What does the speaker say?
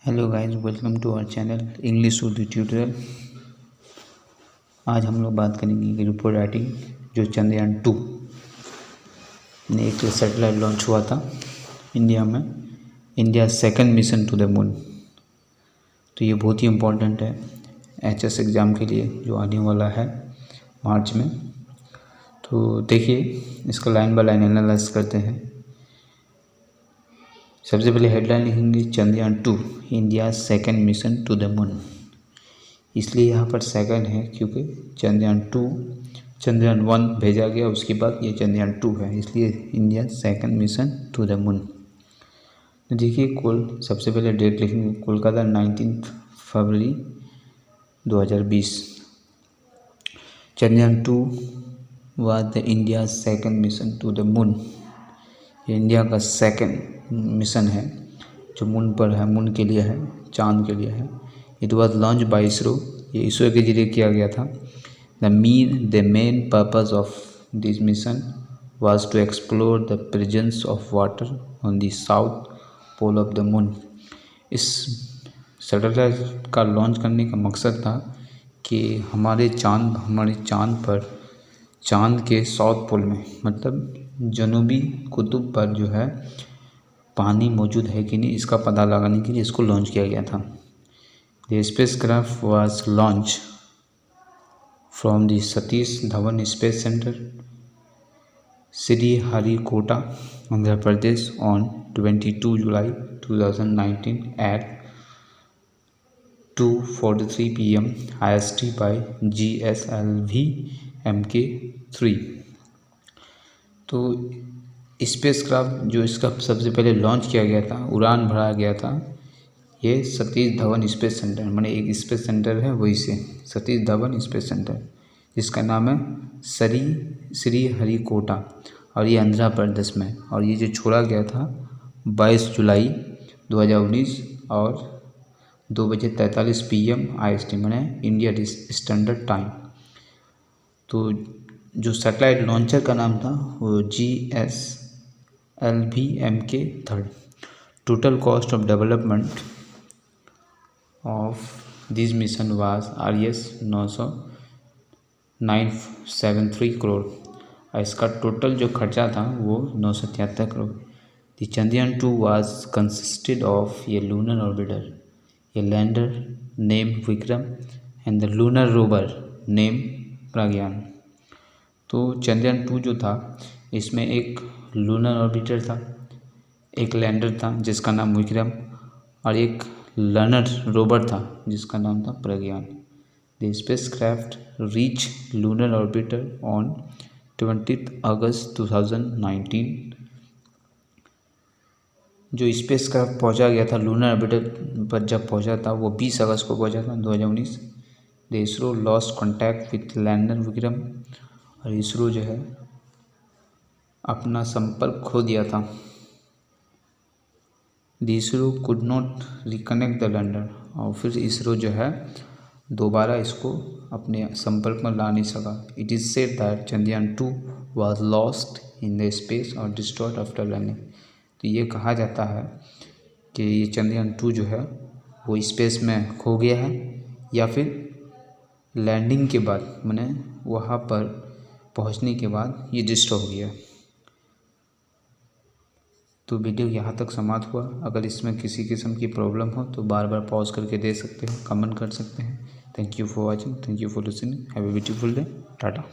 Hello guys, welcome to our channel English Urdu tutorial. आज हम लोग बात करेंगे रिपोर्ट राइटिंग जो चंद्रयान 2 ने एक सैटेलाइट लॉन्च हुआ था इंडिया में, India second mission to the moon. तो ये बहुत ही इम्पोर्टेंट है एचएस एग्ज़ाम के लिए जो आने वाला है मार्च में। तो देखिए, इसका लाइन बाय लाइन एनालाइज करते हैं। सबसे पहले हेडलाइन लिखेंगे Chandrayaan 2 India second mission to the moon. इसलिए यहाँ पर सेकंड है क्योंकि चंद्रयान 1 भेजा गया, उसके बाद ये चंद्रयान 2 है, इसलिए India second mission to the moon. तो देखिए, सबसे पहले डेट लिखेंगे कोलकाता 19 फरवरी 2020। Chandrayaan 2 was the India second mission to the moon. ये इंडिया का सेकंड मिशन है जो मून पर है, मून के लिए है, चांद के लिए है। It was launch by ISRO, ये इसरो के जरिए किया गया था। The main purpose of this mission was to explore the presence of water on the south pole of the moon. इस सैटेलाइट का लॉन्च करने का मकसद था कि हमारे चांद पर, चांद के साउथ पोल में, मतलब जनूबी कुतुब पर जो है पानी मौजूद है कि नहीं, इसका पता लगाने के लिए इसको लॉन्च किया गया था। The spacecraft was launch from the Satish Dhawan space centre, Sriharikota, Andhra Pradesh on 22 July 2019 at 2:43 PM IST by GSLV Mk3। तो स्पेसक्राफ्ट जो इसका सबसे पहले लॉन्च किया गया था, उड़ान भरा गया था, ये सतीश धवन स्पेस सेंटर, माने एक स्पेस सेंटर है वही से, सतीश धवन स्पेस सेंटर, जिसका नाम है श्रीहरिकोटा, और ये आंध्र प्रदेश में। और ये जो छोड़ा गया था 22 जुलाई 2019 और 2:43 PM IST, माने इंडिया स्टैंडर्ड टाइम। तो जो सैटेलाइट लॉन्चर का नाम था वो GSLV Mk3। Total cost of development of this mission was RS 973 crore, और इसका टोटल जो खर्चा था वो 973 crore. The Chandrayaan 2 was consisted of a lunar orbiter, a lander name Vikram and the lunar rover name Pragyan. तो चंद्रयान 2 जो था, इसमें एक लूनर ऑर्बिटर था, एक लैंडर था जिसका नाम विक्रम, और एक लर्नर रोवर था जिसका नाम था Pragyan. The spacecraft reach lunar orbiter on 20 August 2019। जो स्पेसक्राफ्ट पहुंचा गया था लूनर ऑर्बिटर पर, जब पहुंचा था वो 20 अगस्त को पहुंचा था 2019। The ISRO lost contact with lander Vikram, और इसरो जो है अपना संपर्क खो दिया था। The ISRO could not reconnect the lander, और फिर इसरो जो है दोबारा इसको अपने संपर्क में ला नहीं सका। It is said that Chandrayaan 2 was lost in the space और डिस्ट्रॉयड आफ्टर लैंडिंग। तो ये कहा जाता है कि ये चंद्रयान 2 जो है वो स्पेस में खो गया है, या फिर लैंडिंग के बाद, माने वहाँ पर पहुंचने के बाद ये डिस्ट्रॉय हो गया। तो वीडियो यहाँ तक समाप्त हुआ। अगर इसमें किसी किस्म की प्रॉब्लम हो तो बार बार पॉज करके दे सकते हैं, कमेंट कर सकते हैं। Thank you for watching, thank you for listening, have a beautiful day, Tata.